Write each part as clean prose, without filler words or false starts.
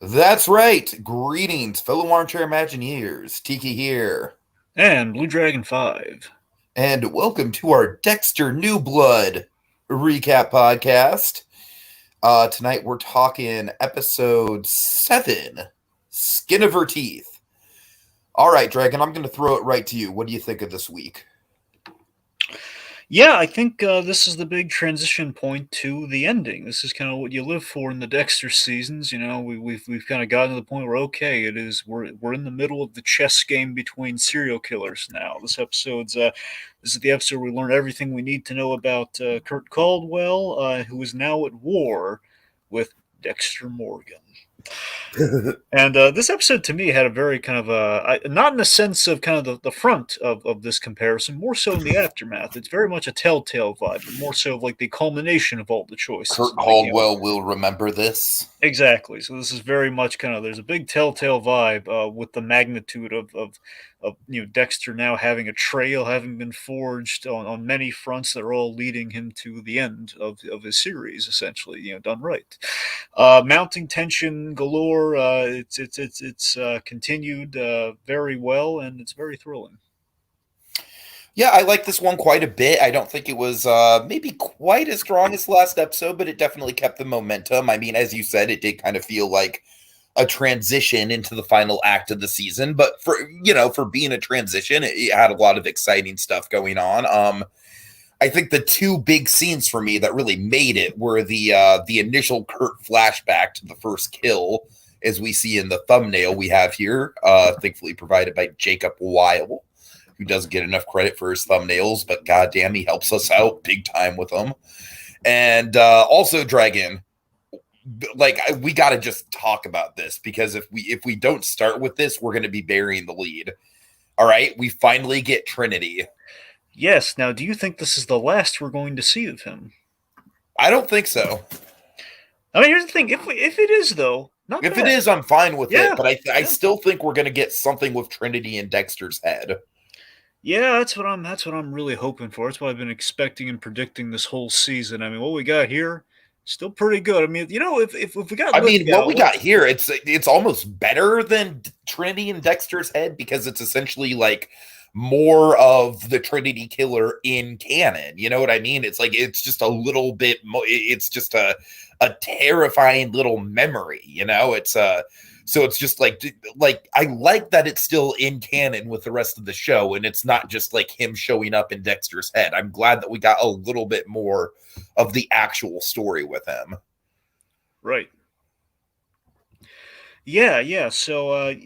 That's right. Greetings, fellow armchair Imagineers. Tiki here. And Blue Dragon 5. And welcome to our Dexter New Blood recap podcast. Tonight we're talking episode 7, Skin of Her Teeth. All right, Dragon, I'm going to throw it right to you. What do you think of this week? Yeah, I think this is the big transition point to the ending. This is kind of what you live for in the Dexter seasons. You know, we've kind of gotten to the point where we're in the middle of the chess game between serial killers now. This is the episode where we learn everything we need to know about Kurt Caldwell, who is now at war with Dexter Morgan. And this episode to me had a very kind of not in the sense of kind of the front of this comparison, more so in the aftermath. It's very much a telltale vibe, but more so of like the culmination of all the choices. Kurt And like, Caldwell will remember this. exactly. So this is very much kind of there's a big telltale vibe with the magnitude of Dexter now having a trail having been forged on many fronts that are all leading him to the end of his series, essentially, done right. Mounting tension galore. It's continued very well, and it's very thrilling. Yeah, I like this one quite a bit. I don't think it was maybe quite as strong as the last episode, but it definitely kept the momentum. I mean, as you said, it did kind of feel like a transition into the final act of the season, but for being a transition, it had a lot of exciting stuff going on. I think the two big scenes for me that really made it were the initial Kurt flashback to the first kill, as we see in the thumbnail we have here, thankfully provided by Jacob Weil, who doesn't get enough credit for his thumbnails, but goddamn, he helps us out big time with them. And also, Dragon, like we got to just talk about this, because if we don't start with this, we're going to be burying the lead. All right, we finally get Trinity. Yes. Now, do you think this is the last we're going to see of him? I don't think so. I mean, here's the thing: if it is, though, not If bad. it is, I'm fine with Yeah, it, but I yeah. still think we're going to get something with Trinity and Dexter's head. Yeah, that's what I'm really hoping for. That's what I've been expecting and predicting this whole season. I mean, what we got here, still pretty good. I mean, if we got I mean, what Lithgow, we got here, it's almost better than Trinity and Dexter's head, because it's essentially like more of the Trinity killer in canon. You know what I mean? It's like it's just a little bit more. It's just a terrifying little memory. So it's just like I like that it's still in canon with the rest of the show, and it's not just like him showing up in Dexter's head. I'm glad that we got a little bit more of the actual story with him. right? Yeah, yeah. So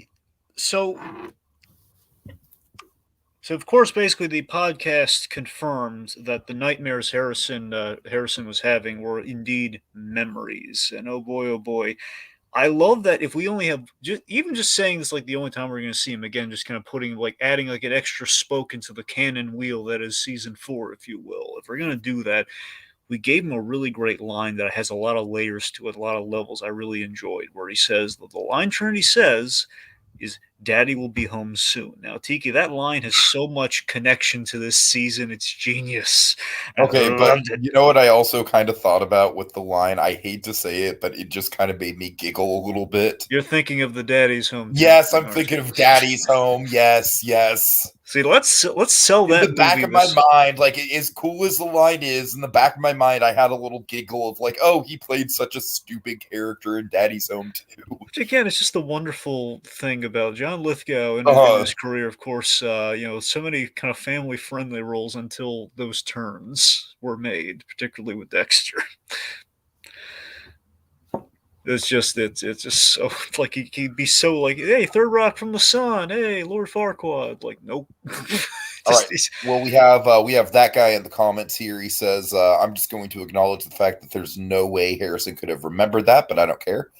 of course, basically, the podcast confirmed that the nightmares Harrison was having were indeed memories. And oh boy, I love that. If we only have even just saying this, like the only time we're going to see him again, just kind of putting like adding like an extra spoke into the cannon wheel that is season 4, if you will. If we're going to do that, we gave him a really great line that has a lot of layers to it, a lot of levels I really enjoyed, where he says the line Trinity says is "Daddy will be home soon." Now, Tiki, that line has so much connection to this season; it's genius, and I Okay, but loved it. you know what I also kind of thought about with the line? I hate to say it, but it just kind of made me giggle a little bit. You're thinking of the Daddy's home too, Yes, I'm aren't thinking you? of Daddy's Home. Yes, yes. See, let's sell In the that back movie of my this. mind, like as cool as the line is, in the back of my mind, I had a little giggle of like, oh, he played such a stupid character in Daddy's Home too. Which again, it's just a wonderful thing about John Lithgow in Uh, his career. Of course, so many kind of family friendly roles until those turns were made, particularly with Dexter. It's just so like he'd be so like, hey, Third Rock from the Sun, hey, Lord Farquaad, like nope, all right. just these. Well, we have that guy in the comments here. He says, "I'm just going to acknowledge the fact that there's no way Harrison could have remembered that, but I don't care."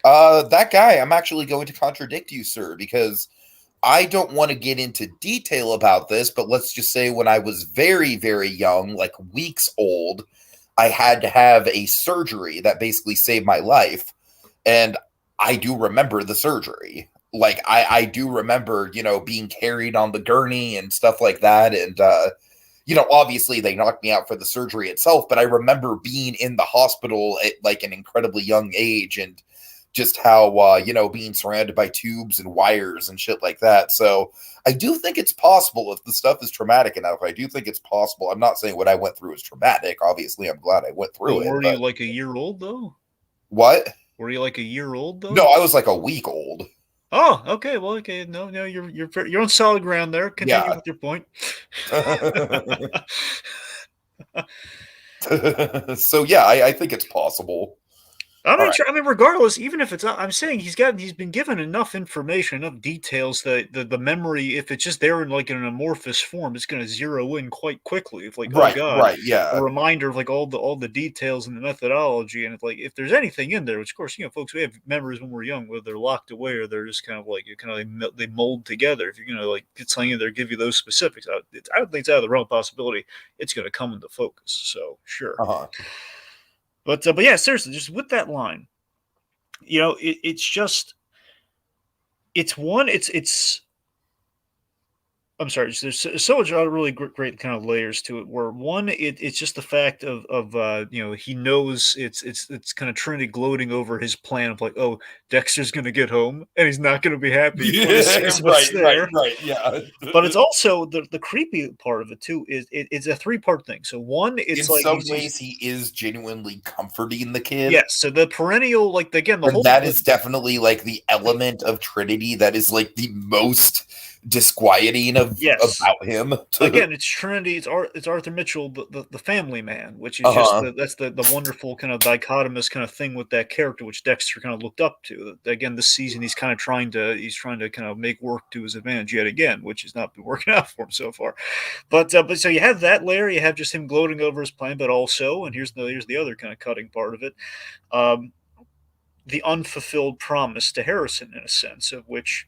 That guy, I'm actually going to contradict you, sir, because I don't want to get into detail about this, but let's just say when I was very, very young, like weeks old, I had to have a surgery that basically saved my life. And I do remember the surgery. Like I do remember, being carried on the gurney and stuff like that. And, obviously they knocked me out for the surgery itself, but I remember being in the hospital at like an incredibly young age and just how being surrounded by tubes and wires and shit like that. So I do think it's possible if the stuff is traumatic enough. I do think it's possible. I'm not saying what I went through is traumatic. Obviously, I'm glad I went through Well, it. were But you like a year old though? what? Were you like a year old though? No, I was like a week old. Oh, okay. Well, okay. No, you're on solid ground there. Continue Yeah. with your point. So yeah, I think it's possible. I All mean, right. I mean, regardless, even if it's not, I'm saying he's been given enough information, enough details that the memory, if it's just there in like an amorphous form, it's going to zero in quite quickly. If like, oh Right, god, right, a yeah. reminder of like all the details and the methodology, and if there's anything in there, which of course folks, we have memories when we're young, whether they're locked away or they're just kind of like they mold together. If you're gonna like get something in there, give you those specifics, I don't think it's out of the realm of possibility. It's going to come into focus. So sure. Uh-huh. But yeah, seriously, just with that line, it's just it's I'm sorry, there's so much other really great kind of layers to it. Where one, it's just the fact of he knows it's kind of Trinity gloating over his plan of like, oh, Dexter's gonna get home and he's not gonna be happy when he sees what's there. Right, yeah. But it's also the creepy part of it too is it's a three-part thing. So one, In it's like some he's ways, he is genuinely comforting the kid. yes. So the perennial, like again, the And whole that is definitely like the element of Trinity that is like the most disquieting yes. about him. Again, it's Trinity. It's Arthur Mitchell, the family man, which is just Uh-huh. that's the wonderful kind of dichotomous kind of thing with that character, which Dexter kind of looked up to. Again, this season he's trying to kind of make work to his advantage yet again, which has not been working out for him so far. But so you have that layer, you have just him gloating over his plan, but also, and here's the other kind of cutting part of it, um, the unfulfilled promise to Harrison in a sense of which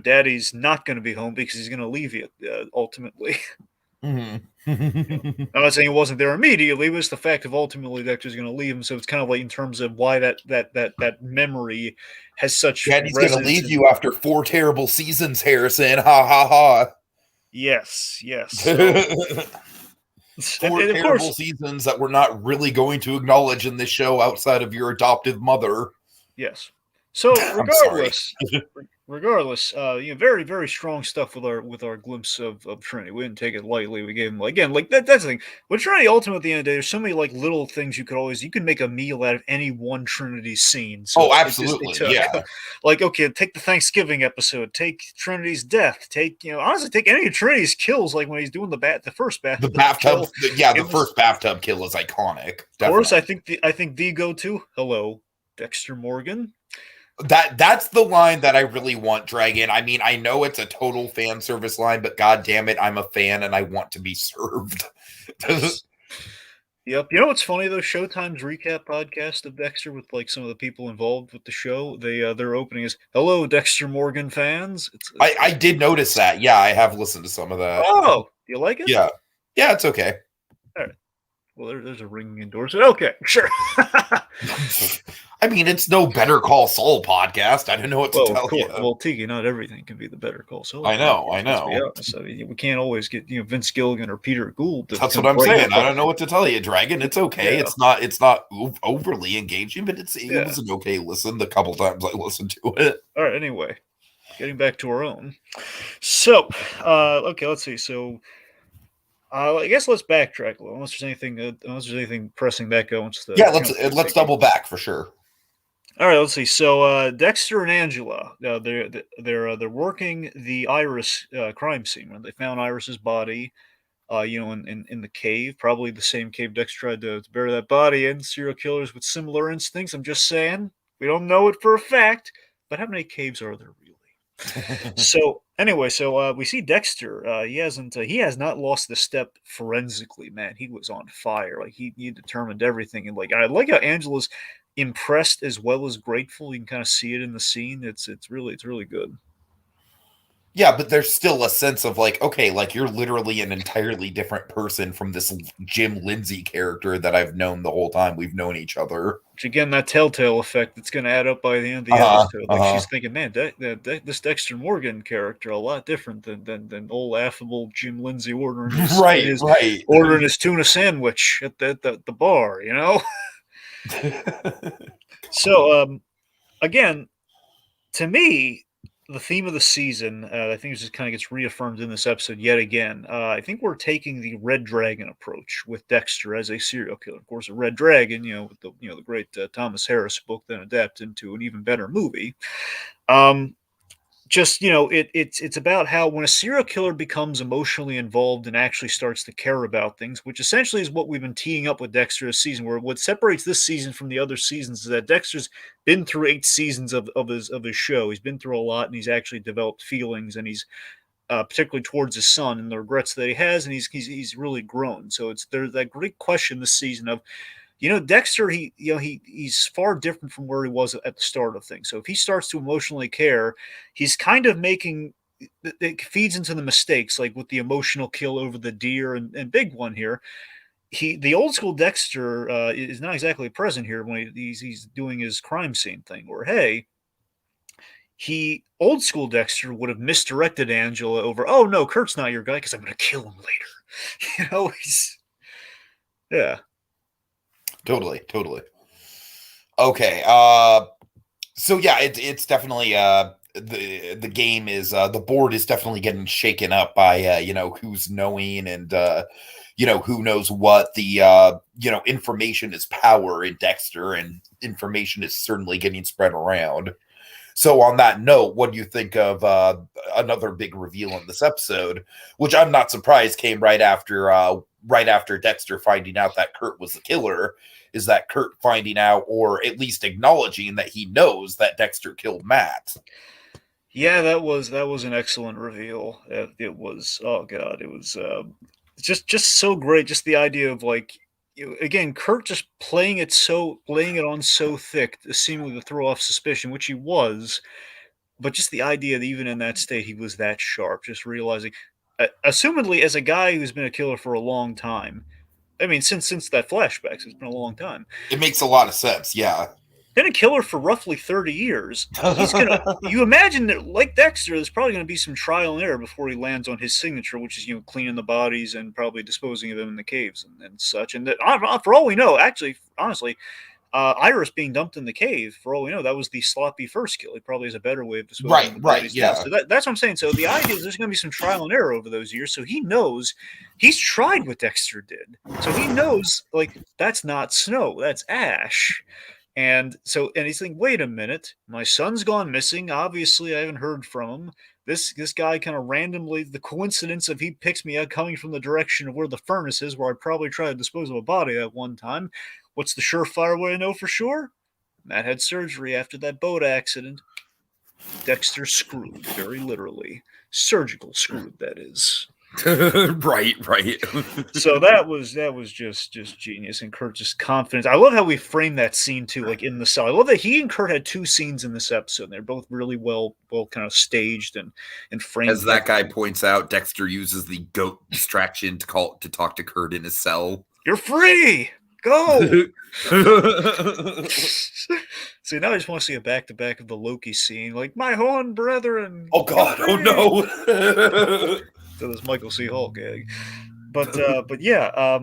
Daddy's not going to be home because he's going to leave you ultimately. Mhm. I'm not saying he wasn't there immediately. It was the fact of ultimately Dexter's going to leave him. So it's kind of like in terms of why that memory has such Daddy's gonna resonance. leave you after 4 terrible seasons, Harrison. Ha ha Yes, yes. So ha. and 4 of terrible course, seasons that we're not really going to acknowledge in this show outside of your adoptive mother. yes. So I'm sorry. regardless, very very strong stuff with our glimpse of Trinity. We didn't take it lightly. We gave him again like that's the thing with Trinity. Ultimately, at the end of the day, there's so many like little things you can make a meal out of any one Trinity scene. So Oh, it absolutely. took Yeah. like okay, take the Thanksgiving episode, take Trinity's death, take honestly take any of Trinity's kills, like when he's doing the first The bathtub bathtub, kill. the first bathtub kill is iconic. Of course, Definitely. I think the go to hello Dexter Morgan. That's the line that I really want, Dragon. I mean, I know it's a total fan service line, but god damn it, I'm a fan and I want to be served. Yes. Yep. You know what's funny though? Showtime's recap podcast of Dexter with like some of the people involved with the show. Their opening is "Hello, Dexter Morgan fans." I did notice that. Yeah, I have listened to some of that. Oh, do you like it? Yeah. Yeah, it's okay. All right. Well, there's a ringing endorsement. Okay, sure. I mean, it's no Better Call Saul podcast. I don't know what to Well, of tell course. you. Well, Tiki, not everything can be the Better Call Saul I know, I podcast. Let's be know. honest. I mean, we can't always get Vince Gilligan or Peter Gould to That's kind what of I'm brighten saying. up. I don't know what to tell you, Dragon. It's okay. Yeah, It's not overly engaging, but it yeah. was an okay listen the couple times I listened to it. All right. Anyway, getting back to our own. So, okay, let's see. So, I guess let's backtrack a little. Unless there's anything pressing that wants to Yeah, jump in, let's Tiki. double back for sure. All right, let's see. So Dexter and Angela, they're working the Iris crime scene when they found Iris's body. In the cave, probably the same cave Dexter tried to bury that body in. Serial killers with similar instincts. I'm just saying. We don't know it for a fact, but how many caves are there really? So anyway, we see Dexter. He has not lost the step forensically, man. He was on fire. Like he determined everything, and like I like how Angela's impressed as well as grateful. You can kind of see it in the scene. It's really good. Yeah, but there's still a sense of like, okay, like you're literally an entirely different person from this Jim Lindsay character that I've known the whole time we've known each other. Which again, that telltale effect that's going to add up by the end of the Uh-huh. episode. Like Uh-huh. she's thinking, man, this Dexter Morgan character a lot different than old affable Jim Lindsay Right, right. ordering his tuna sandwich at the bar. So again, to me, the theme of the season, I think it just kind of gets reaffirmed in this episode yet again. I think we're taking the Red Dragon approach with Dexter as a serial killer. Of course, a Red Dragon, with the great Thomas Harris book, then adapted into an even better movie. Um, just it's about how when a serial killer becomes emotionally involved and actually starts to care about things, which essentially is what we've been teeing up with Dexter this season, where what separates this season from the other seasons is that Dexter's been through 8 seasons of his show. He's been through a lot, and he's actually developed feelings, and he's particularly towards his son and the regrets that he has, and he's really grown. So there's that great question this season of, Dexter, he's far different from where he was at the start of things. So if he starts to emotionally care, he's kind of making it feeds into the mistakes, like with the emotional kill over the deer and big one here. The old school Dexter is not exactly present here when he's doing his crime scene thing. Or hey, old school Dexter would have misdirected Angela over. Oh no, Kurt's not your guy because I'm going to kill him later. He's yeah. Totally. Okay. So yeah, it's definitely the game is the board is definitely getting shaken up by who's knowing and who knows what. The information is power in Dexter, and information is certainly getting spread around. So on that note, what do you think of another big reveal in this episode, which I'm not surprised came right after Dexter finding out that Kurt was the killer? Is that Kurt finding out, or at least acknowledging that he knows that Dexter killed Matt? Yeah, that was an excellent reveal. It was, oh god, it was just so great. Just the idea of like, again, Kurt just laying it on so thick, seemingly to throw off suspicion, which he was. But just the idea that even in that state he was that sharp, just realizing, assumedly as a guy who's been a killer for a long time. I mean, since that flashback, so it's been a long time. It makes a lot of sense, yeah. Been a killer for roughly 30 years. You imagine that, like Dexter, there's probably going to be some trial and error before he lands on his signature, which is, cleaning the bodies and probably disposing of them in the caves and such. And that, for all we know, actually, honestly, Iris being dumped in the cave, for all we know, that was the sloppy first kill. It probably has a better way of disposing of the bodies now. Yeah. So that's what I'm saying. So the idea is there's going to be some trial and error over those years. So he knows he's tried what Dexter did. So he knows, like, that's not snow, that's ash. And he's thinking, wait a minute, my son's gone missing. Obviously, I haven't heard from him. This guy kind of randomly, the coincidence of he picks me up coming from the direction of where the furnace is, where I probably tried to dispose of a body at one time. What's the surefire way to know for sure? Matt had surgery after that boat accident. Dexter screwed, very literally. Surgical screwed, that is. right. So that was just genius, and Kurt just confidence. I love how we framed that scene too, like in the cell. I love that he and Kurt had 2 scenes in this episode. And they're both really well kind of staged and framed. As that guy points out, Dexter uses the goat distraction to talk to Kurt in his cell. You're free. Go. See, now I just want to see a back-to-back of the Loki scene, like my horn brethren. Oh God! Oh no! To this Michael C. Hall gag, but yeah,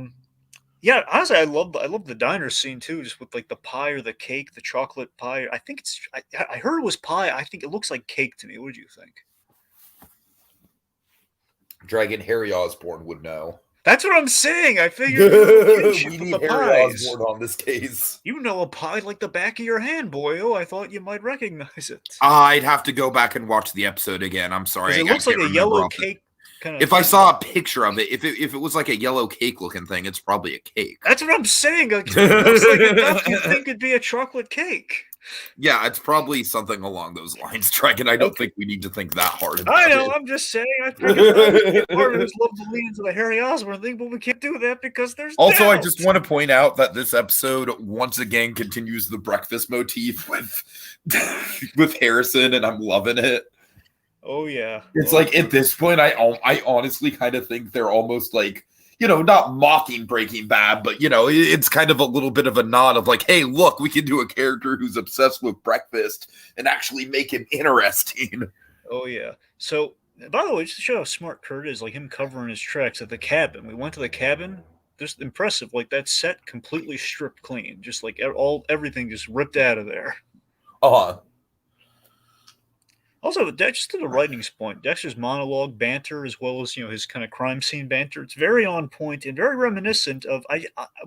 yeah. Honestly, I love the diner scene too, just with like the pie or the cake, the chocolate pie. I think it's. I heard it was pie. I think it looks like cake to me. What do you think? Dragon Harry Osborn would know. That's what I'm saying. I figured we need Harry Osborn on this case. You know a pie like the back of your hand, boyo. I thought you might recognize it. I'd have to go back and watch the episode again. I'm sorry. It looks like a yellow cake. If I saw a picture of it, if it was like a yellow cake looking thing, it's probably a cake. That's what I'm saying. Like, it looks like enough you think it'd be a chocolate cake. Yeah, it's probably something along those lines, Dragon. I don't think we need to think that hard about I know, it. I'm just saying. I figured part of us love to lean into the Harry Osborn thing, but we can't do that because there's also, doubt. I just want to point out that this episode once again continues the breakfast motif with Harrison, and I'm loving it. Oh yeah, it's like at this point, I honestly kind of think they're almost like, not mocking Breaking Bad, but it's kind of a little bit of a nod of like, hey, look, we can do a character who's obsessed with breakfast and actually make him interesting. Oh yeah. So by the way, just to show how smart Kurt is, like him covering his tracks at the cabin. We went to the cabin. Just impressive. Like that set completely stripped clean. Just like everything just ripped out of there. Uh-huh. Also, just to the writing's point, Dexter's monologue banter, as well as his kind of crime scene banter, it's very on point and very reminiscent of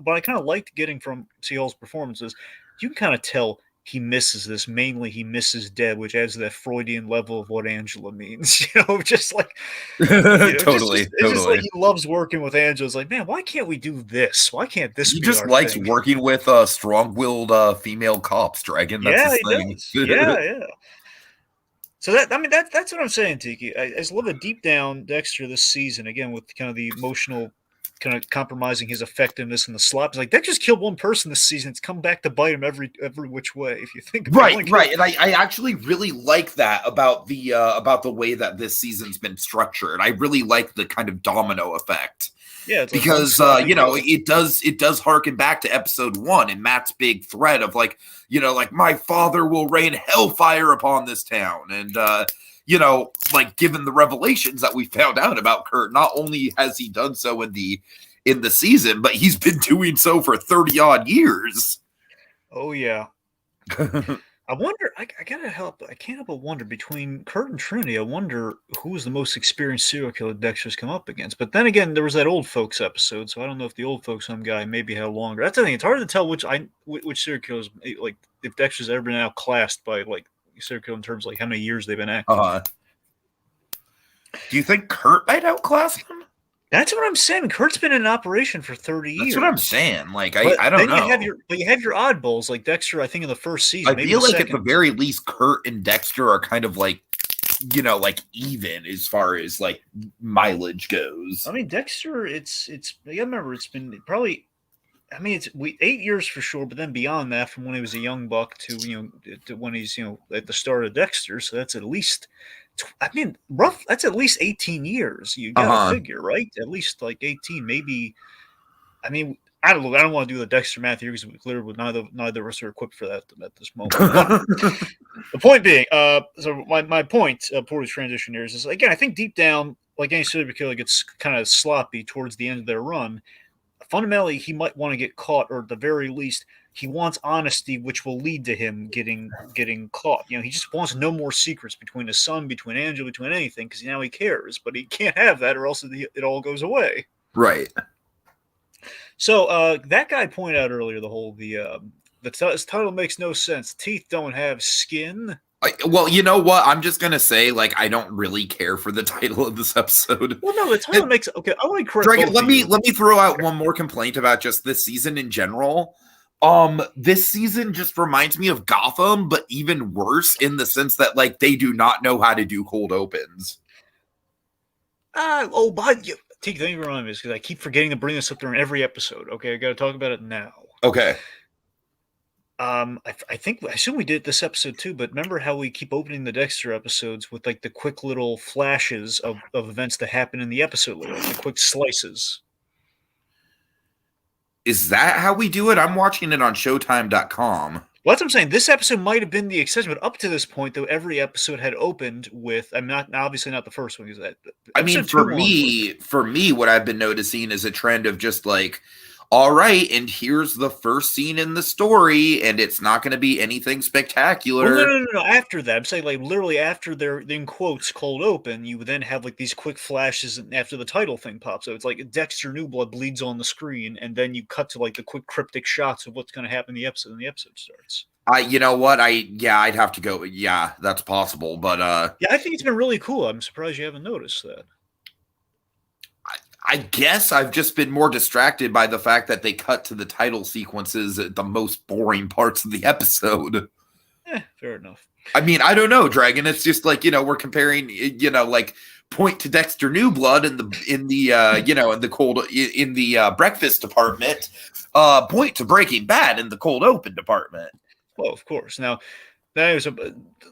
what I kind of liked getting from Seagal's performances. You can kind of tell he misses this. Mainly, he misses Deb, which adds to that Freudian level of what Angela means. Just like Totally, it's just like totally. he loves working with Angela. It's like, man, why can't we do this? Why can't this He be just our likes thing? working with strong-willed female cops, Dragon. That's Yeah, his he thing. does. Yeah, yeah. So that's what I'm saying, Tiki. I just love that deep down Dexter this season, again with kind of the emotional kind of compromising his effectiveness in the slop. It's like Dexter's killed one person this season. It's come back to bite him every which way. If you think about it, Right, right, and I actually really like that about the way that this season's been structured. I really like the kind of domino effect. Yeah, it's like one Because sloppy kill. it does harken back to episode 1 and Matt's big threat of like my father will rain hellfire upon this town, and like given the revelations that we found out about Kurt, not only has he done so in the season, but he's been doing so for 30 odd years. Oh yeah. I wonder. I gotta help. I can't help but wonder between Kurt and Trinity. I wonder who was the most experienced serial killer Dexter's come up against. But then again, there was that old folks episode, so I don't know if the old folks home guy maybe had longer. That's the thing. It's hard to tell which serial killers, like if Dexter's ever been outclassed by like serial killer in terms of like how many years they've been active. Do you think Kurt might outclass him? That's what I'm saying. Kurt's been in operation for 30 years. That's what I'm saying. Like, I don't know. You have your oddballs like Dexter, I think, in the first season. I feel like at the very least, Kurt and Dexter are kind of like, like even as far as like mileage goes. I mean, Dexter, it's I remember it's been probably, I mean, it's 8 years for sure, but then beyond that, from when he was a young buck to to when he's at the start of Dexter, so that's at least, I mean, that's at least 18 years. You gotta figure, right? At least like 18, maybe. I mean, I don't know. I don't want to do the Dexter math here because clearly neither of us are equipped for that at this moment. The point being, so my point before we transition here is again, I think deep down, like any serial killer gets kind of sloppy towards the end of their run. Fundamentally, he might want to get caught, or at the very least, he wants honesty, which will lead to him getting caught. He just wants no more secrets between his son, between Angela, between anything, because now he cares. But he can't have that, or else it all goes away. Right. So that guy pointed out earlier his title makes no sense. Teeth don't have skin. Well, you know what? I'm just gonna say, like, I don't really care for the title of this episode. Well, no, the title makes okay. I want to correct. Dragon, let me throw out one more complaint about just this season in general. This season just reminds me of Gotham, but even worse in the sense that like they do not know how to do cold opens. But Thank you for reminding me because I keep forgetting to bring this up during every episode. Okay, I got to talk about it now. Okay. I assume we did this episode too, but remember how we keep opening the Dexter episodes with like the quick little flashes of events that happen in the episode, like the quick slices. Is that how we do it? I'm watching it on Showtime.com. Well, that's what I'm saying. This episode might have been the exception, but up to this point, though, every episode had opened with. I'm not obviously not the first one because that. I mean, for me, what I've been noticing is a trend of just like, all right, and here's the first scene in the story, and it's not going to be anything spectacular. Well, no. After that, I'm saying like literally after they're in quotes cold open, you then have like these quick flashes after the title thing pops. So it's like Dexter New Blood bleeds on the screen, and then you cut to like the quick cryptic shots of what's going to happen in the episode, and the episode starts. You know what? I'd have to go. Yeah, that's possible, but yeah, I think it's been really cool. I'm surprised you haven't noticed that. I guess I've just been more distracted by the fact that they cut to the title sequences at the most boring parts of the episode. Fair enough. I mean, I don't know, Dragon. It's just like, we're comparing, like point to Dexter New Blood in the breakfast department, point to Breaking Bad in the cold open department. Well, of course. Now, that is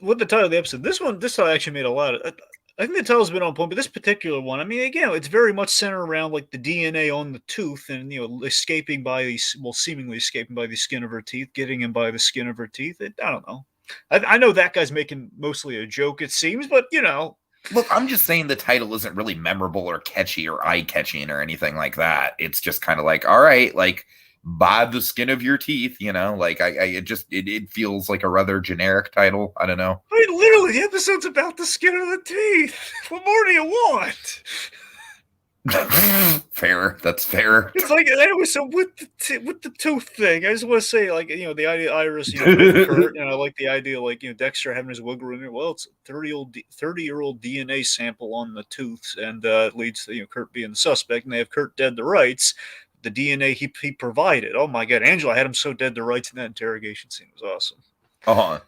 with the title of the episode. This title actually made a lot of. I think the title's been on point, but this particular one, I mean, again, it's very much centered around like the DNA on the tooth, and seemingly escaping by the skin of her teeth, getting him by the skin of her teeth. I don't know. I know that guy's making mostly a joke, it seems, but Look, I'm just saying the title isn't really memorable or catchy or eye-catching or anything like that. It's just kind of like, all right, like by the skin of your teeth, like it feels like a rather generic title. I don't know. I mean, literally, really, the episode's about the skin of the teeth. What more do you want? Fair. That's fair. It's like, anyway, so with the tooth thing, I just want to say, like, the idea Iris, with Kurt, and I like the idea, like, Dexter having his wiggle room here. Well, it's a 30-year-old DNA sample on the tooth, and it leads to, Kurt being the suspect, and they have Kurt dead to rights. The DNA he provided. Oh my God, Angela had him so dead to rights in that interrogation scene. It was awesome. Uh-huh.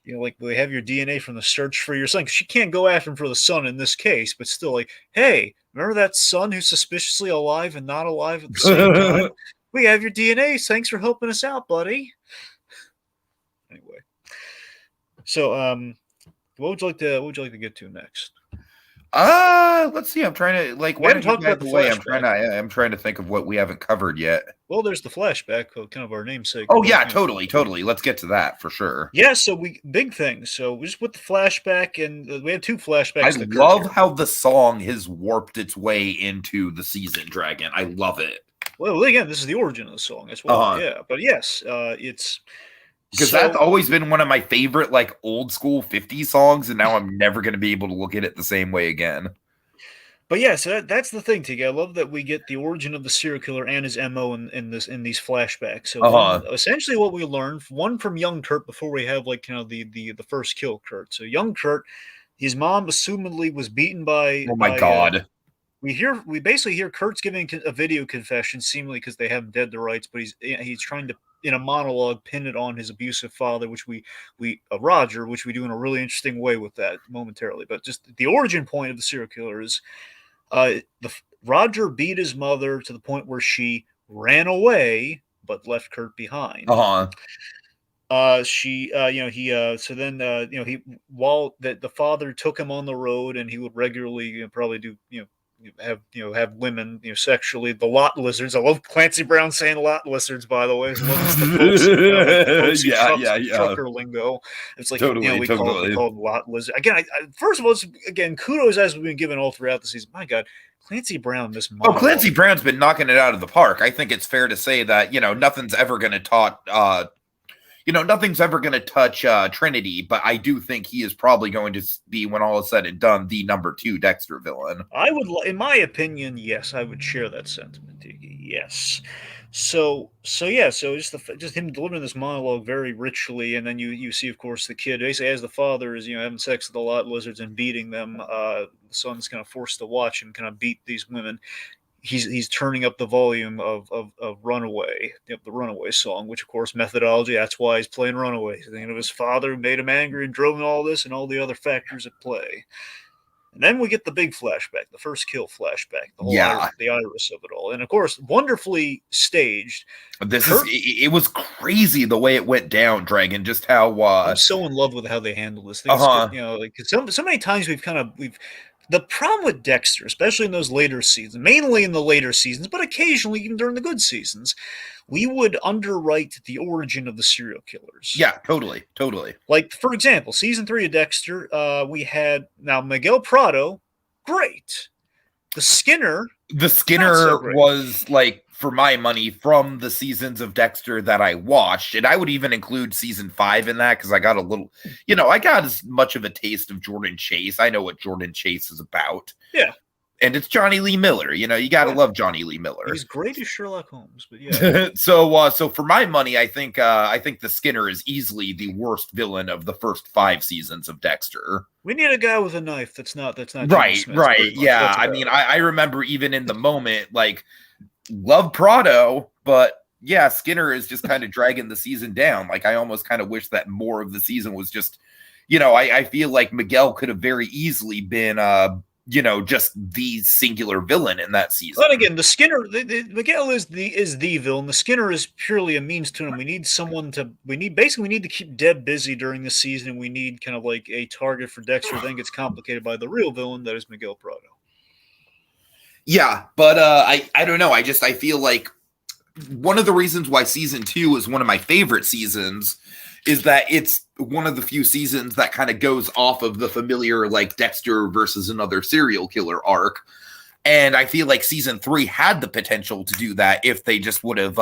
Like, they have your DNA from the search for your son. Because she can't go after him for the son in this case, but still, like, hey, remember that son who's suspiciously alive and not alive at the same time? We have your DNA. Thanks for helping us out, buddy. Anyway, so what would you like to get to next? Let's see. I'm trying to why don't you talk about the flashback. I'm trying to think of what we haven't covered yet. Well, there's the flashback, kind of our namesake. Oh yeah, totally. Let's get to that for sure. Yeah, so big things. So we just with the flashback, and we have 2 flashbacks. I love how the song has warped its way into the season, Dragon. I love it. Well, again, this is the origin of the song as well. Yeah, but yes, it's. Because that's always been one of my favorite, old school 50s songs, and now I'm never going to be able to look at it the same way again. But yeah, so that's the thing, Tiki. I love that we get the origin of the serial killer and his MO in these flashbacks. So essentially, what we learn, one from young Kurt before we have the first kill Kurt. So young Kurt, his mom assumedly was beaten by. Oh my God. We basically hear Kurt's giving a video confession, seemingly because they have him dead to rights, but he's trying to, in a monologue, pin it on his abusive father, which Roger, which we do in a really interesting way with that momentarily. But just the origin point of the serial killer is Roger beat his mother to the point where she ran away but left Kurt behind. While the father took him on the road, and he would regularly probably do have women sexually. The lot lizards. I love Clancy Brown saying lot lizards, by the way. I love the trucker lingo. It's like we call it lot lizard. Again, first of all, kudos as we've been given all throughout the season. My God, Clancy Brown. Clancy Brown's been knocking it out of the park. I think it's fair to say that nothing's ever going to nothing's ever going to touch Trinity, but I do think he is probably going to be, when all is said and done, the number 2 Dexter villain. In my opinion, yes, I would share that sentiment, Tiki. Yes. So just him delivering this monologue very richly, and then you see, of course, the kid basically as the father is having sex with the lot lizards and beating them. The son's kind of forced to watch him kind of beat these women. He's turning up the volume of Runaway, the Runaway song, which, of course, methodology, that's why he's playing Runaway. He's thinking of his father who made him angry and drove him all this and all the other factors at play. And then we get the big flashback, the first kill flashback, the iris of it all. And, of course, wonderfully staged. It was crazy the way it went down, Dragon, just how... I'm so in love with how they handle this thing. So many times we've the problem with Dexter, especially in those later seasons, mainly in the later seasons, but occasionally even during the good seasons, we would underwrite the origin of the serial killers. Yeah, totally. Like, for example, season 3 of Dexter, we had Miguel Prado, great. The Skinner was, for my money, from the seasons of Dexter that I watched, and I would even include season 5 in that, because I got a little, I got as much of a taste of Jordan Chase. I know what Jordan Chase is about. Yeah. And it's Johnny Lee Miller. You got to love Johnny Lee Miller. He's great as Sherlock Holmes, but yeah. So for my money, I think the Skinner is easily the worst villain of the first 5 seasons of Dexter. We need a guy with a knife that's not right. Yeah, I mean, I remember even in the moment, love Prado, but yeah, Skinner is just kind of dragging the season down. I almost kind of wish that more of the season was just, I feel like Miguel could have very easily been just the singular villain in that season. But again, the Skinner, Miguel is the villain. The Skinner is purely a means to him. We need we need to keep Deb busy during the season, and we need kind of like a target for Dexter. Then gets complicated by the real villain, that is Miguel Prado. Yeah, but I don't know. I feel like one of the reasons why season 2 is one of my favorite seasons is that it's one of the few seasons that kind of goes off of the familiar Dexter versus another serial killer arc. And I feel like season 3 had the potential to do that if they just would have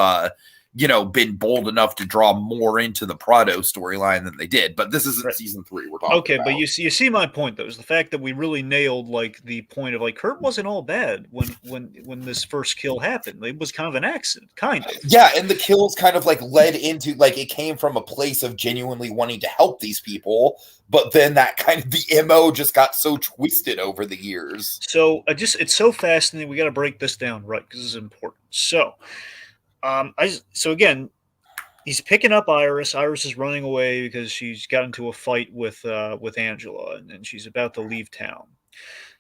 been bold enough to draw more into the Prado storyline than they did. But this isn't Right. season 3 we're talking Okay, about. but you see my point though, is the fact that we really nailed like the point of like Kurt wasn't all bad when this first kill happened. It was kind of an accident, kind of. Yeah, and the kills kind of like led into like it came from a place of genuinely wanting to help these people, but then that kind of the MO just got so twisted over the years. So it's so fascinating. We got to break this down right because this is important. So, so again, he's picking up Iris. Iris is running away because she's got into a fight with Angela, and she's about to leave town.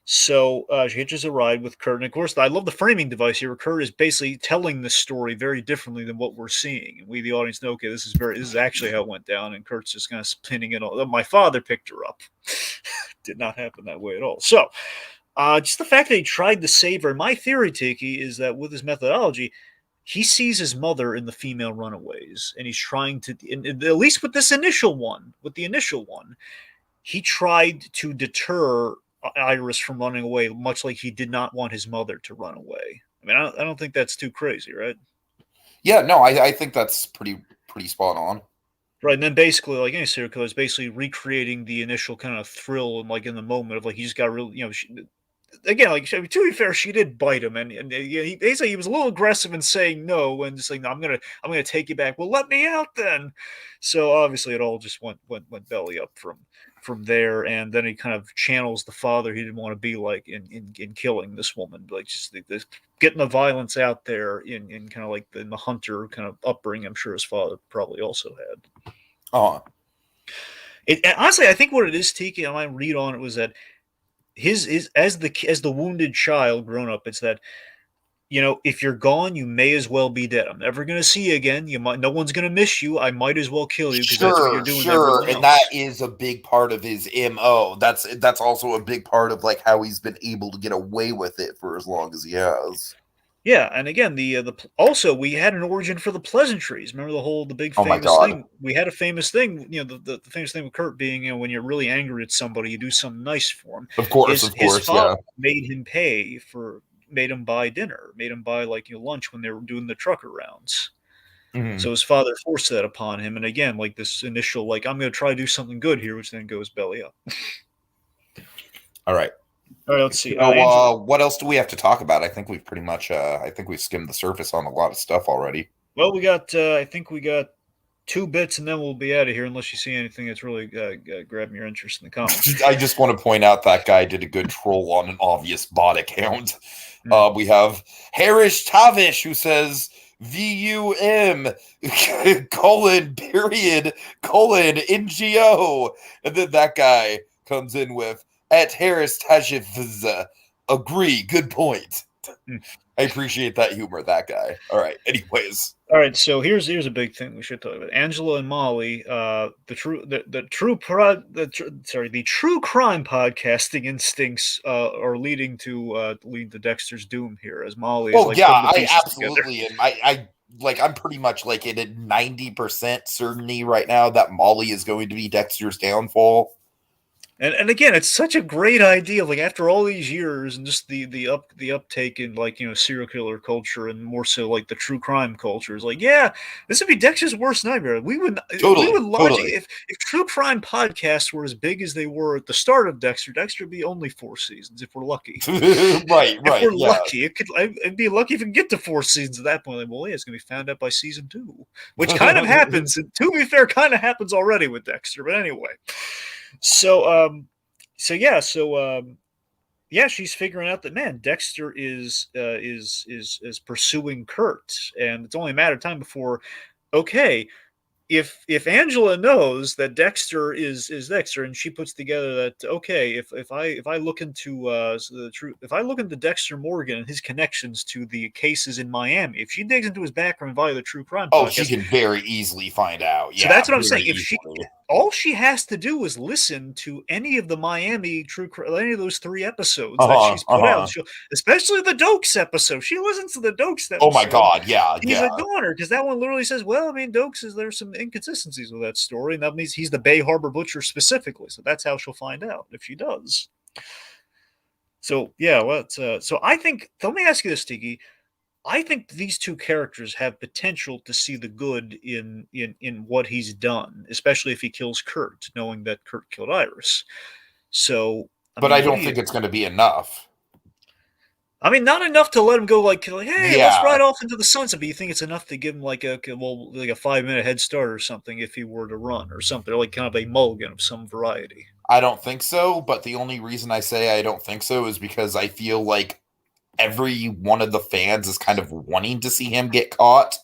So she hitches a ride with Kurt, and of course, I love the framing device here. Kurt is basically telling the story very differently than what we're seeing, and we, the audience, know, okay, this is actually how it went down, and Kurt's just kind of spinning it all. My father picked her up. Did not happen that way at all. So, just the fact that he tried to save her. My theory, Tiki, is that with his methodology, he sees his mother in the female runaways, and he's trying to, at least with the initial one, he tried to deter Iris from running away, much like he did not want his mother to run away. I mean, I don't think that's too crazy, right? Yeah, no, I think that's pretty spot on. Right, and then basically, like any serial killer, is basically recreating the initial kind of thrill and like in the moment of like he just got really, again, like to be fair, she did bite him, and he basically he was a little aggressive in saying no, and just like, no, I'm gonna take you back. Well, let me out then. So obviously, it all just went belly up from there, and then he kind of channels the father he didn't want to be like in killing this woman, like just getting the violence out there in kind of like in the hunter kind of upbringing. I'm sure his father probably also had. Honestly, I think what it is, Tiki, I might read on it was that his as the wounded child grown up, it's that if you're gone, you may as well be dead. I'm never going to see you again. No one's going to miss you. I might as well kill you because that's what you're doing. Sure, and that is a big part of his MO. That's also a big part of like how he's been able to get away with it for as long as he has. Yeah, and again, also we had an origin for the pleasantries. Remember the big famous thing? We had a famous thing. The famous thing with Kurt being, when you're really angry at somebody, you do something nice for him. Of course, his father made him made him buy dinner, made him buy lunch when they were doing the trucker rounds. Mm-hmm. So his father forced that upon him, and again, like this initial, I'm going to try to do something good here, which then goes belly up. All right. All right, let's see. What else do we have to talk about? I think we've pretty much, I think we've skimmed the surface on a lot of stuff already. Well, we got, I think we got 2 bits, and then we'll be out of here unless you see anything that's really grabbing your interest in the comments. I just want to point out that guy did a good troll on an obvious bot account. Mm-hmm. We have Harish Tavish, who says VUM : NGO, and then that guy comes in with at Harris Tajivz. Agree. Good point. I appreciate that humor, that guy. All right. Anyways. All right. So here's a big thing we should talk about. Angela and Molly, the true crime podcasting instincts are leading to Dexter's doom here, as Molly is I absolutely am. I'm pretty much like at 90% certainty right now that Molly is going to be Dexter's downfall. And again, it's such a great idea. Like after all these years, and just the uptake in serial killer culture, and more so like the true crime culture is like, yeah, this would be Dexter's worst nightmare. We would if true crime podcasts were as big as they were at the start of Dexter would be only 4 seasons if we're lucky. right. If we're lucky, it'd be lucky if we can get to 4 seasons at that point. Like, well, yeah, it's gonna be found out by season 2, which kind of happens. And to be fair, kind of happens already with Dexter. But anyway. So she's figuring out that, man, Dexter is pursuing Kurt, and it's only a matter of time before, okay, if Angela knows that Dexter is Dexter, and she puts together that, okay, if I look into the truth, if I look into Dexter Morgan and his connections to the cases in Miami, if she digs into his background via the true crime podcast, she can very easily find out. So that's what I'm saying. All she has to do is listen to any of the Miami any of those 3 episodes that she's put out, especially the Dokes episode. She listens to the Dokes episode. Oh my God, yeah, he's a goner, because that one literally says, well, I mean, Dokes there's some inconsistencies with that story, and that means he's the Bay Harbor Butcher specifically. So that's how she'll find out if she does. So yeah, so I think, let me ask you this, Tiki. I think these two characters have potential to see the good in what he's done, especially if he kills Kurt, knowing that Kurt killed Iris. So, I But I mean, what do don't you? think it's going to be enough. I mean, not enough to let him go like, hey, let's Yeah, ride off into the sunset. But you think it's enough to give him like like a 5 minute head start or something if he were to run or something, or like kind of a mulligan of some variety. I don't think so. But the only reason I say I don't think so is because I feel like every one of the fans is kind of wanting to see him get caught.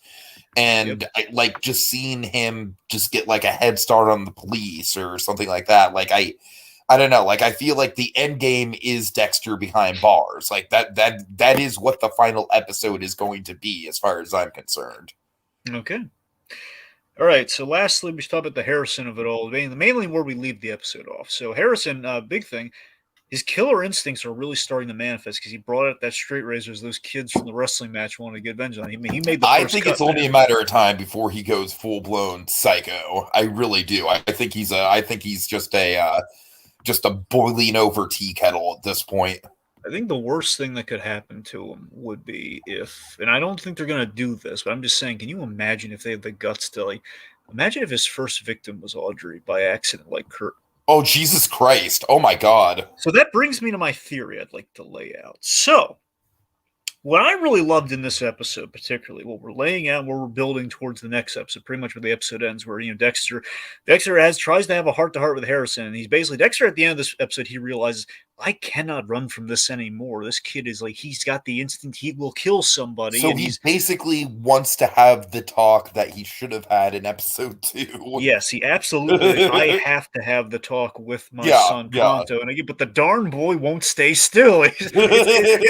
Yep. And like just seeing him just get like a head start on the police or something like that. Like I don't know. Like I feel like the end game is Dexter behind bars. Like that is what the final episode is going to be, as far as I'm concerned. Okay. All right. So, lastly, we should talk about the Harrison of it all, mainly where we leave the episode off. So, Harrison, big thing, his killer instincts are really starting to manifest because he brought out that straight razors. Those kids from the wrestling match wanted to get vengeance on him. He made the I first think cut, it's only man. a matter of time before he goes full blown psycho. I really do. I think he's just a boiling over tea kettle at this point. I think the worst thing that could happen to him would be if, and I don't think they're going to do this, but I'm just saying, can you imagine if they had the guts to, like, imagine if his first victim was Audrey by accident, like Kurt? Oh Jesus Christ! Oh my God! So that brings me to my theory I'd like to lay out. So, what I really loved in this episode, particularly what we're laying out, where we're building towards the next episode, pretty much where the episode ends, where Dexter tries to have a heart to heart with Harrison, and he's basically Dexter. At the end of this episode, he realizes I cannot run from this anymore. This kid is like he's got the instinct he will kill somebody, So and he he's basically wants to have the talk that he should have had in episode 2. yes, he absolutely. Like, I have to have the talk with my Yeah, son yeah. pronto, and again, but the darn boy won't stay still. It's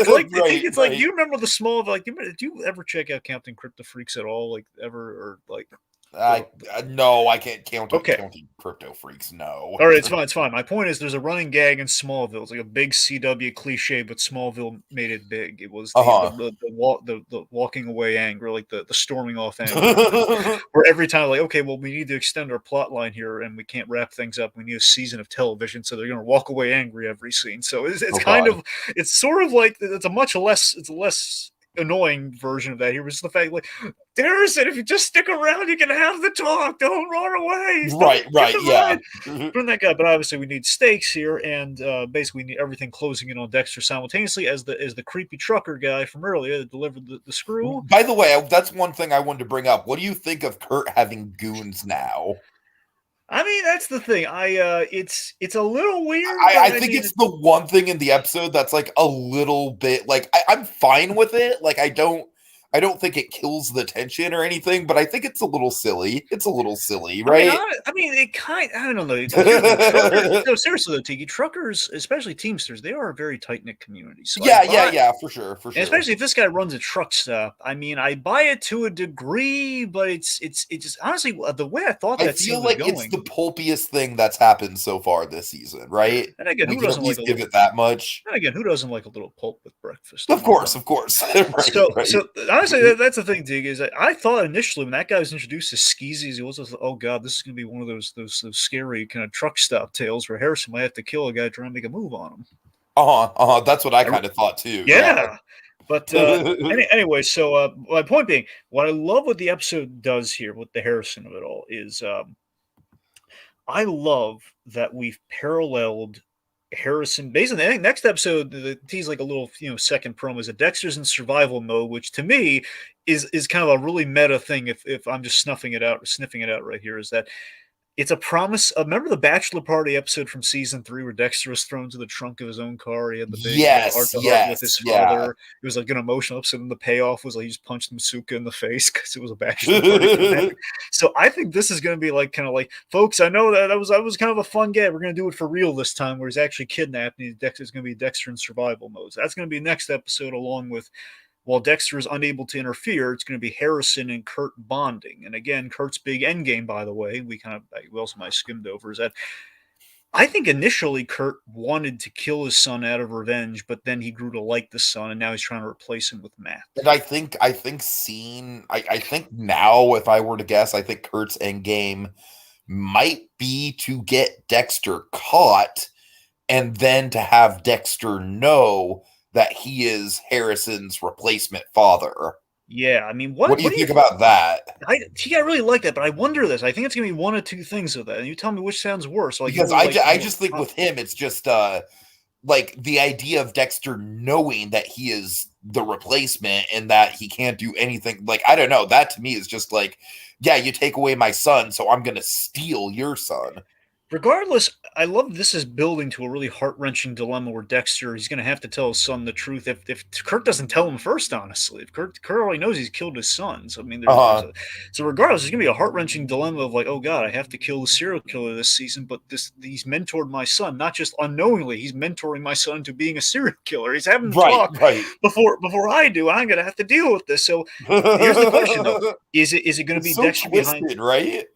like Right, it's like. Do right. you remember the small? Like, do you ever check out Captain Crypto Freaks at all? Like ever or like I the no, I can't count on okay. counting crypto freaks. No. All right, it's fine. It's fine. My point is, there's a running gag in Smallville. It's like a big CW cliche, but Smallville made it big. It was Uh the walking away anger, like the storming off anger, huh. where every time, like, okay, well, we need to extend our plot line here, and we can't wrap things up. We need a season of television, so they're going to walk away angry every scene. So it's Oh kind God. of it's sort of like it's a less annoying version of that here. Was the fact like Harrison, if you just stick around, you can have the talk. Don't run away. Don't Right, get right, the yeah. ride from that guy. But obviously, we need stakes here, and basically, we need everything closing in on Dexter simultaneously as the creepy trucker guy from earlier that delivered the screw. By the way, that's one thing I wanted to bring up. What do you think of Kurt having goons now? I mean, that's the thing. It's a little weird, but I I think mean, it's the one thing in the episode that's like a little bit like I'm fine with it. Like I don't think it kills the tension or anything, but I think it's a little silly. It's a little silly, right? I mean, it kind. I don't know. Here's the thing. Truckers. No, seriously though, Tiki. Truckers, especially Teamsters, they are a very tight knit community. So I Yeah, yeah, buy, yeah, for sure, for and sure. especially if this guy runs a truck stop. I mean, I buy it to a degree, but it's just honestly the way I thought I that scene feel was like it's going. the pulpiest thing that's happened so so this season, right? And again, We who can at doesn't like least a give little? it that much. And again, who doesn't like a little pulp with breakfast? I Of mean, course, come of on. course. Right, right. So honestly, that's the thing, Dig, is that I thought initially when that guy was introduced as Skeezies, it was just, oh god, this is gonna be one of those scary kind of truck stop tales where Harrison might have to kill a guy trying to make a move on him. Uh-huh, uh-huh. That's what I I, kind of thought too. Yeah. yeah, but anyway, so my point being, what I love what the episode does here with the Harrison of it all is I love that we've paralleled Harrison. Basically, I think next episode, the tease like a little second promo is that Dexter's in survival mode, which to me is kind of a really meta thing. If I'm just sniffing it out right here, is that it's a promise. Remember the bachelor party episode from season 3 where Dexter was thrown to the trunk of his own car. He had the big heart Yes, to heart with yes, his yeah. father. It was like an emotional episode, and the payoff was like he just punched Masuka in the face because it was a bachelor party thematic. So I think this is going to be like kind of like, folks. I know that was kind of a fun gag. We're going to do it for real this time, where he's actually kidnapped and Dexter's going to be Dexter in survival mode. So that's going to be next episode, along with while Dexter is unable to interfere, it's going to be Harrison and Kurt bonding. And again, Kurt's big end game, by the way, we also might skimmed over, is that I think initially Kurt wanted to kill his son out of revenge, but then he grew to like the son, and now he's trying to replace him with Matt. And I think now, if I were to guess, I think Kurt's end game might be to get Dexter caught and then to have Dexter know that he is Harrison's replacement father. Yeah, I mean, What do you think about that? I really like that, but I wonder this. I think it's gonna be one of two things of that, and you tell me which sounds worse. Like, Because I just think with him, it's just like the idea of Dexter knowing that he is the replacement and that he can't do anything. Like, I don't know. That to me is just like, yeah, you take away my son, so I'm gonna steal your son. regardless, I love this is building to a really heart-wrenching dilemma where Dexter, he's going to have to tell his son the truth if Kurt doesn't tell him first. Honestly, if Kurt already knows he's killed his son, so I mean, there's Uh-huh. a so regardless, it's going to be a heart-wrenching dilemma of like, oh God, I have to kill the serial killer this season, but he's mentored my son, not just unknowingly, he's mentoring my son to being a serial killer. He's having to Right, talk right. before I do. I'm going to have to deal with this. So here's the question though: is it going to It's be so Dexter behind? twisted, right?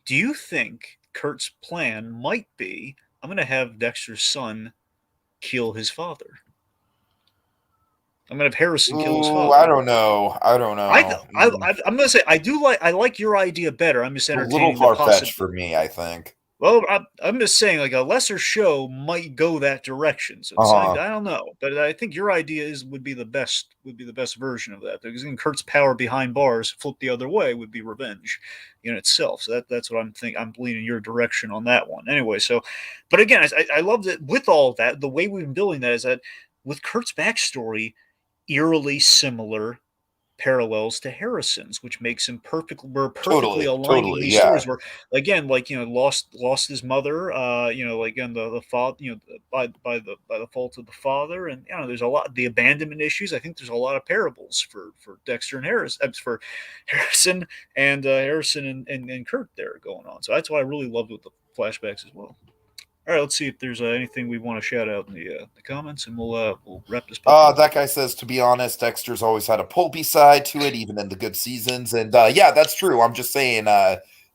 Do you think Kurt's plan might be, I'm going to have Dexter's son kill his father? I'm going to have Harrison kill his Ooh, father. I don't know. I don't know. I'm going to say I like your idea better. I'm just A little entertaining the far fetched possibility. for me, I think. Well, I'm just saying, like a lesser show might go that direction. So it's, I Uh-huh. don't know, but I think your idea would be the best version of that. Because in Kurt's power behind bars, flip the other way would be revenge in itself. So that's what I'm thinking. I'm leaning your direction on that one. Anyway, so, but again, I love that with all that, the way we've been building that is that with Kurt's backstory, eerily similar parallels to Harrison's, which makes him we're perfectly Totally, aligned in totally, these yeah. stories. Where again, like lost his mother, like again the father, by the fault of the father, and there's a lot the abandonment issues. I think there's a lot of parables for Dexter and Harris, for Harrison and and Kurt there going on. So that's what I really loved with the flashbacks as well. All right, let's see if there's anything we want to shout out in the comments, and we'll wrap this puppy up. That guy says, to be honest, Dexter's always had a pulpy side to it, even in the good seasons. And yeah, that's true. I'm just saying,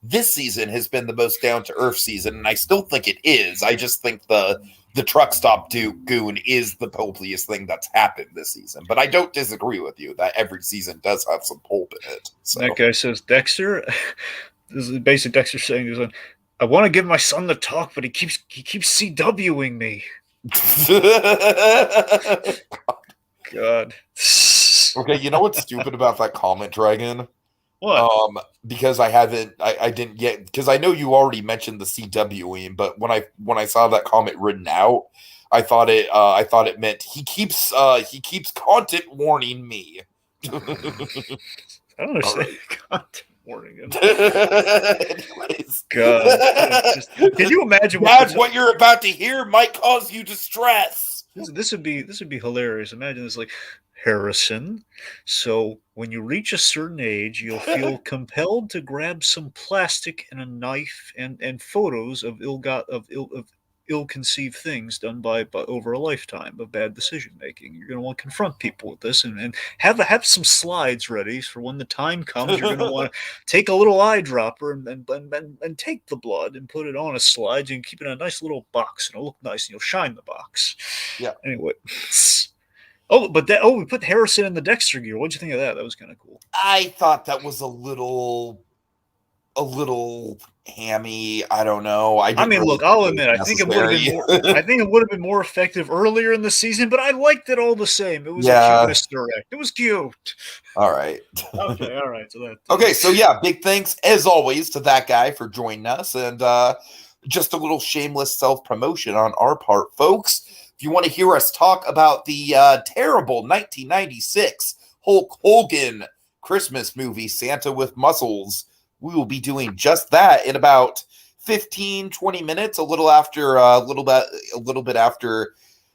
this season has been the most down to earth season, and I still think it is. I just think the truck stop goon is the pulpiest thing that's happened this season. But I don't disagree with you that every season does have some pulp in it. So That guy says, Dexter, this is basically Dexter saying, I want to give my son the talk, but he keeps CWing me. God. okay, you know what's stupid about that comment, Dragon? What? Because I didn't get, because I know you already mentioned the CWing, but when I saw that comment written out, I thought it meant he keeps content warning me. I don't understand. Right. Content warning. Anyways, God. Can you imagine what you're about to hear might cause you distress. This would be hilarious. Imagine this, like, Harrison. So when you reach a certain age, you'll feel compelled to grab some plastic and a knife and photos of ill-conceived things done by over a lifetime of bad decision making. You're going to want to confront people with this and have some slides ready for when the time comes. You're going to want to take a little eyedropper and take the blood and put it on a slide and keep it in a nice little box, and it'll look nice and you'll shine the box. Yeah. Anyway. We put Harrison in the Dexter gear. What'd you think of that? That was kind of cool. I thought that was a little hammy. I don't know. I mean, really look, I'll think admit, it I think it would have been more. I think it would have been more effective earlier in the season, but I liked it all the same. It was a cute misdirect. It was cute. All right. Okay, all right. So that. Okay, so yeah, big thanks as always to that guy for joining us, and just a little shameless self promotion on our part, folks. If you want to hear us talk about the terrible 1996 Hulk Hogan Christmas movie, Santa with Muscles, we will be doing just that in about 15-20 minutes, a little bit after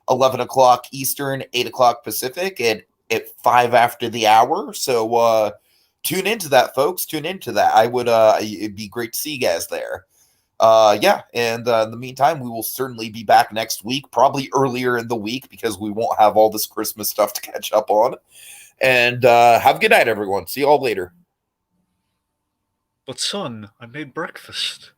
11 o'clock Eastern, 8 o'clock Pacific, and at 5 after the hour. So tune into that, folks. Tune into that. It'd be great to see you guys there. Yeah, and in the meantime, we will certainly be back next week, probably earlier in the week, because we won't have all this Christmas stuff to catch up on. And have a good night, everyone. See you all later. But son, I made breakfast.